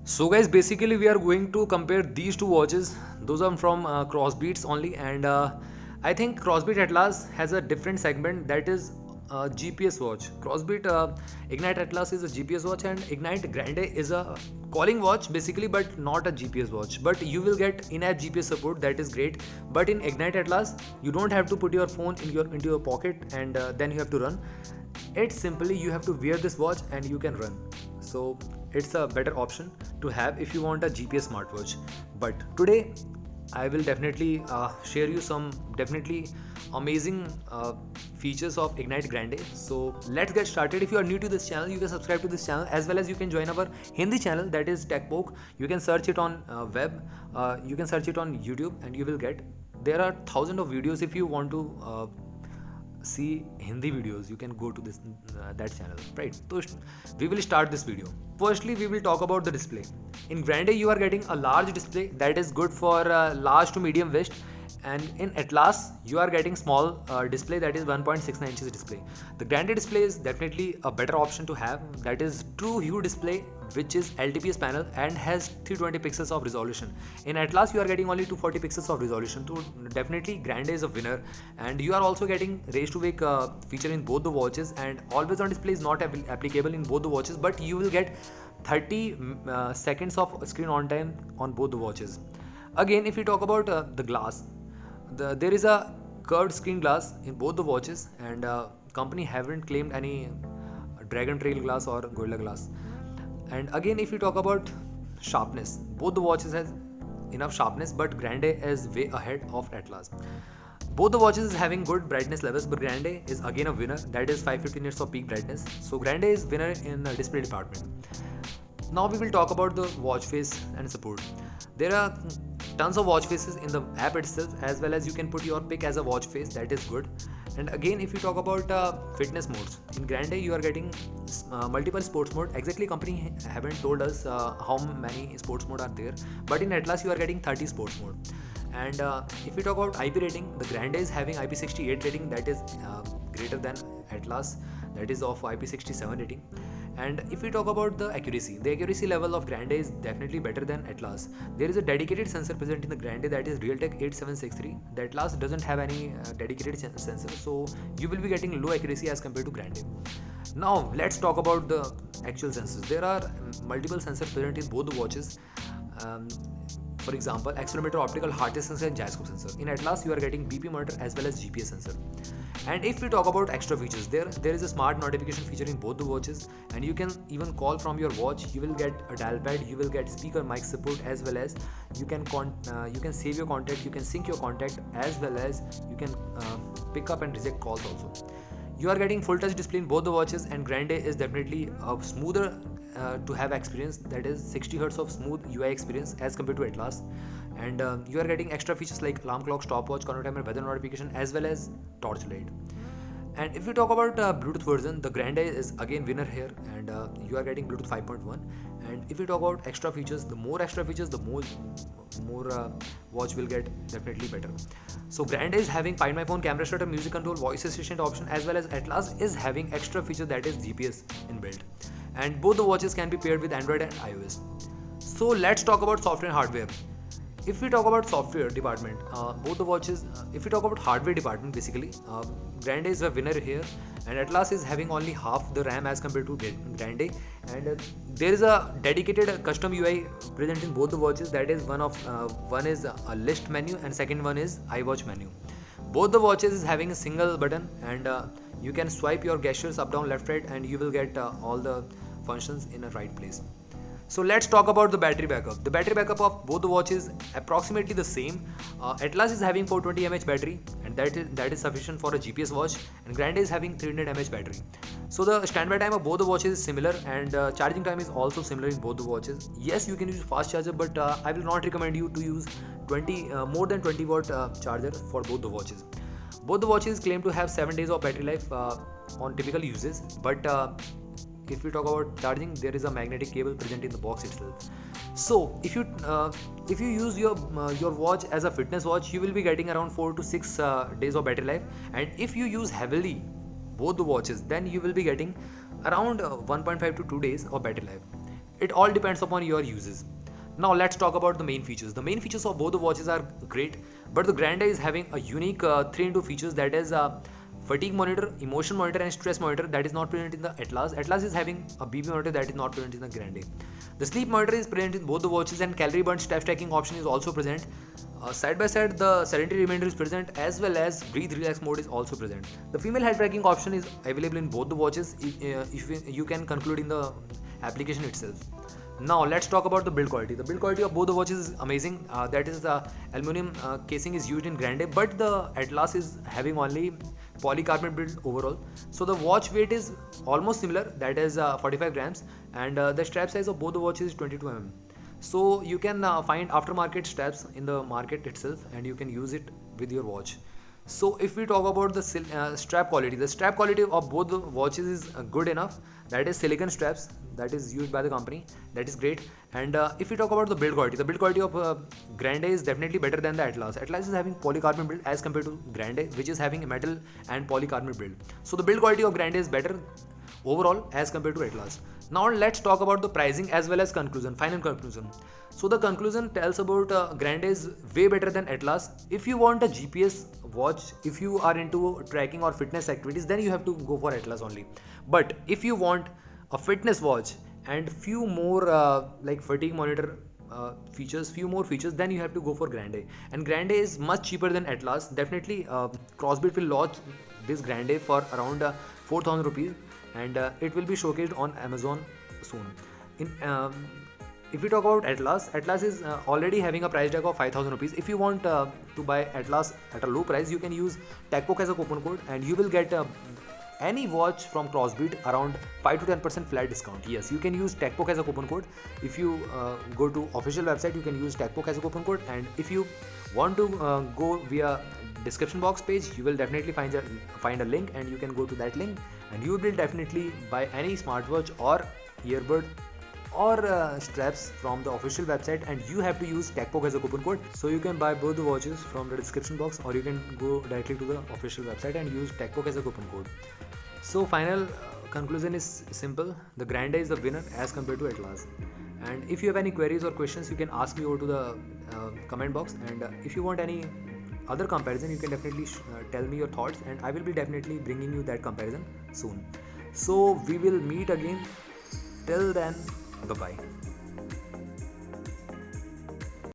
So guys, basically we are going to compare these two watches. Those are from Crossbeats only, and I think Crossbeat Atlas has a different segment, that is GPS watch. Crossbeat Ignite Atlas is a GPS watch, and Ignite Grande is a calling watch basically, but not a GPS watch. But you will get in-app GPS support, that is great. But in Ignite Atlas, you don't have to put your phone into your pocket and then you have to run. It's simply you have to wear this watch and you can run. So it's a better option to have if you want a GPS smartwatch. But today I will definitely share you some definitely amazing features of Ignite Grande. So let's get started. If you are new to this channel, you can subscribe to this channel, as well as you can join our Hindi channel, that is Techpoke. You can search it on web, you can search it on YouTube, and you will get, there are thousands of videos. If you want to see Hindi videos, you can go to this that channel, right? So we will start this video. Firstly, we will talk about the display. In Grande, you are getting a large display that is good for large to medium wrist, and in Atlas you are getting small display that is 1.69 inches display. The Grande display is definitely a better option to have, that is true hue display, which is LTPS panel and has 320 pixels of resolution. In Atlas you are getting only 240 pixels of resolution, so definitely Grande is a winner. And you are also getting raise to wake feature in both the watches, and always on display is not applicable in both the watches, but you will get 30 seconds of screen on time on both the watches. Again, if we talk about the glass, there is a curved screen glass in both the watches, and company haven't claimed any dragon trail glass or gorilla glass. And again, if you talk about sharpness, both the watches has enough sharpness, but Grande is way ahead of Atlas. Both the watches is having good brightness levels, but Grande is again a winner, that is 550 nits of peak brightness. So Grande is winner in the display department. Now we will talk about the watch face and support. There are tons of watch faces in the app itself, as well as you can put your pick as a watch face, that is good. And again, if you talk about fitness modes, in Grande you are getting multiple sports mode. Exactly company haven't told us how many sports mode are there, but in Atlas you are getting 30 sports mode. And if we talk about IP rating, the Grande is having IP68 rating, that is greater than Atlas, that is of IP67 rating. And if we talk about the accuracy level of Grande is definitely better than Atlas. There is a dedicated sensor present in the Grande, that is Realtek 8763. The Atlas doesn't have any dedicated sensor, so you will be getting low accuracy as compared to Grande. Now let's talk about the actual sensors. There are multiple sensors present in both the watches. For example, accelerometer, optical heart rate sensor, and gyroscope sensor. In Atlas you are getting BP monitor as well as GPS sensor. And if we talk about extra features, there is a smart notification feature in both the watches, and you can even call from your watch. You will get a dial pad, you will get speaker mic support, as well as you can save your contact, you can sync your contact, as well as you can pick up and reject calls also. You are getting full touch display in both the watches, and Grande is definitely a smoother to have experience, that is 60 Hz of smooth UI experience as compared to Atlas. And you are getting extra features like alarm clock, stopwatch, chrono timer, weather notification, as well as torchlight. And if we talk about Bluetooth version, the Grande is again winner here, and you are getting Bluetooth 5.1. And if we talk about extra features, the more extra features, the more watch will get definitely better. So Grande is having Find My Phone, camera shutter, music control, voice assistant option, as well as Atlas is having extra feature, that is GPS inbuilt. And both the watches can be paired with Android and iOS. So let's talk about software and hardware. If we talk about software department, both the watches, if we talk about hardware department, basically Grande is a winner here, and Atlas is having only half the RAM as compared to Grande. And there is a dedicated custom UI present in both the watches, that is one is a list menu, and second one is iWatch menu. Both the watches is having a single button, and you can swipe your gestures up, down, left, right, and you will get all the functions in a right place. So let's talk about the battery backup. The battery backup of both the watches approximately the same. Atlas is having 420 mAh battery, and that is sufficient for a GPS watch, and Grande is having 300 mAh battery. So the standby time of both the watches is similar, and charging time is also similar in both the watches. Yes, you can use fast charger, but I will not recommend you to use more than 20 watt charger for both the watches. Both the watches claim to have 7 days of battery life on typical uses, but if we talk about charging, there is a magnetic cable present in the box itself. So if you use your watch as a fitness watch, you will be getting around 4 to 6 days of battery life, and if you use heavily both the watches, then you will be getting around 1.5 to 2 days of battery life. It all depends upon your uses. Now let's talk about the main features. The main features of both the watches are great, but the Grande is having a unique 3 into features, that is fatigue monitor, emotion monitor and stress monitor, that is not present in the Atlas. Atlas is having a BP monitor that is not present in the Grande. The sleep monitor is present in both the watches, and calorie burn step tracking option is also present. Side by side, the sedentary remainder is present, as well as breathe relax mode is also present. The female head tracking option is available in both the watches, if you can conclude in the application itself. Now let's talk about the build quality. The build quality of both the watches is amazing. That is the aluminum casing is used in Grande, but the Atlas is having only polycarbonate build overall. So the watch weight is almost similar, that is 45 grams, and the strap size of both the watches is 22 mm. So you can find aftermarket straps in the market itself, and you can use it with your watch. So if we talk about the strap quality, the strap quality of both the watches is good enough. That is silicone straps that is used by the company, that is great. And if we talk about the build quality of Grande is definitely better than the Atlas. Atlas is having polycarbonate build as compared to Grande, which is having a metal and polycarbonate build. So the build quality of Grande is better overall as compared to Atlas. Now let's talk about the pricing as well as final conclusion. So the conclusion tells about Grande is way better than Atlas. If you want a GPS watch, if you are into tracking or fitness activities, then you have to go for Atlas only. But if you want a fitness watch and few more like fatigue monitor few more features, then you have to go for Grande. And Grande is much cheaper than Atlas. Definitely Crossbeat will launch this Grande for around 4,000 rupees, and it will be showcased on Amazon soon. If we talk about Atlas, Atlas is already having a price tag of 5,000 rupees. If you want to buy Atlas at a low price, you can use Techpoke as a coupon code, and you will get any watch from Crossbeat around 5 to 10% flat discount. Yes, you can use Techpoke as a coupon code. If you go to official website, you can use Techpoke as a coupon code, and if you want to go via description box page, you will definitely find a link, and you can go to that link, and you will definitely buy any smartwatch or earbud or straps from the official website, and you have to use Techpoke as a coupon code. So you can buy both the watches from the description box, or you can go directly to the official website and use Techpoke as a coupon code. So final conclusion is simple: the Grande is the winner as compared to Atlas. And if you have any queries or questions, you can ask me over to the comment box, and if you want any other comparison, you can definitely tell me your thoughts, and I will be definitely bringing you that comparison soon. So we will meet again. Till then, bye bye.